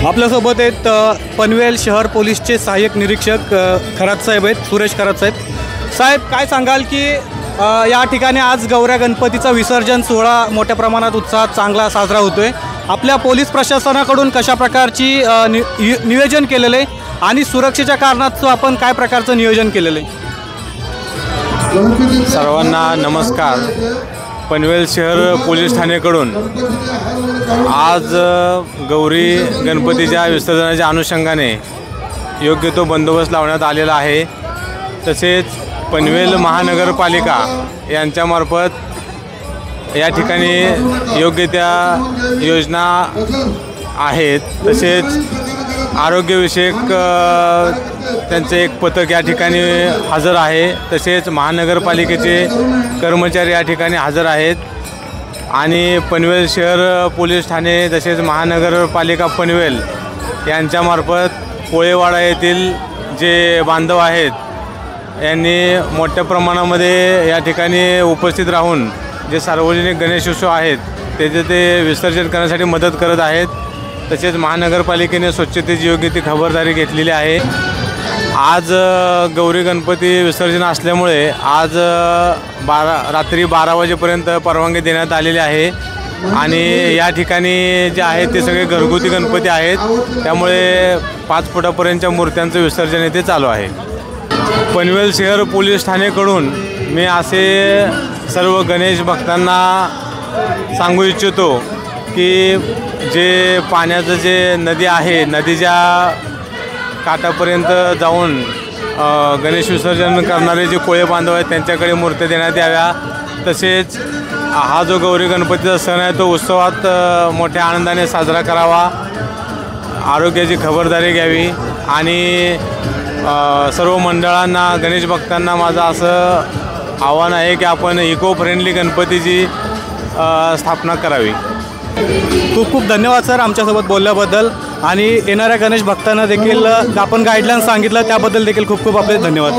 आपल्यासोबत आहेत पनवेल शहर पोलीसचे सहाय्यक निरीक्षक खरात साहेब आहेत, सुरेश खरात साहेब. साहेब, काय सांगाल की या ठिकाणी आज गौऱ्या गणपतीचा विसर्जन सोहळा मोठ्या प्रमाणात उत्साहात चांगला साजरा होतोय. आपल्या पोलीस प्रशासनाकडून कशा प्रकारची नियोजन केलेलं आहे आणि सुरक्षेच्या कारणाचं आपण काय प्रकारचं नियोजन केलेलं आहे? सर्वांना नमस्कार. पनवेल शहर पोलीस ठाणेकडून आज गौरी गणपतीच्या विसर्जनाच्या अनुषंगाने योग्य तो बंदोबस्त लावण्यात आलेला आहे. तसेच पनवेल महानगरपालिका यांच्यामार्फत या ठिकाणी योग्य त्या योजना आहेत. तसेच आरोग्यविषयक त्यांचे एक पथक या ठिकाणी हजर आहे. तसेच महानगरपालिकेचे कर्मचारी या ठिकाणी हजर आहेत आणि पनवेल शहर पोलीस ठाणे तसेच महानगरपालिका पनवेल यांच्यामार्फत कोळेवाडा येथील जे बांधव आहेत यांनी मोठ्या प्रमाणामध्ये या ठिकाणी उपस्थित राहून जे सार्वजनिक गणेशोत्सव आहेत त्याचे ते विसर्जन करण्यासाठी मदत करत आहेत. तसेच महानगरपालिकेने स्वच्छतेची योग्य ती खबरदारी घेतलेली आहे. आज गौरी गणपती विसर्जन असल्यामुळे आज रात्री 12 वाजेपर्यंत परवानगी देण्यात आलेली आहे आणि या ठिकाणी जे आहेत ते सगळे घरगुती गणपती आहेत. त्यामुळे 5 फुटापर्यंतच्या मूर्त्यांचं विसर्जन येथे चालू आहे. पनवेल शहर पोलीस ठाणेकडून मी असे सर्व गणेश भक्तांना सांगू इच्छितो की जे पाण्याचं जे नदी आहे नदीच्या काठापर्यंत जाऊन गणेश विसर्जन करणारे जे कोळे बांधव आहेत त्यांच्याकडे मूर्त्या देण्यात याव्या. तसेच हा जो गौरी गणपतीचा सण आहे तो उत्सवात मोठ्या आनंदाने साजरा करावा. आरोग्याची खबरदारी घ्यावी आणि सर्व मंडळांना गणेश भक्तांना माझं असं आव्हान आहे की आपण इको फ्रेंडली गणपतीची स्थापना करावी. खूप खूप धन्यवाद सर आमच्यासोबत बोलल्याबद्दल आणि येणाऱ्या गणेश भक्तांना देखील आपण गाईडलाईन्स सांगितलं त्याबद्दल देखील खूप खूप आपले धन्यवाद.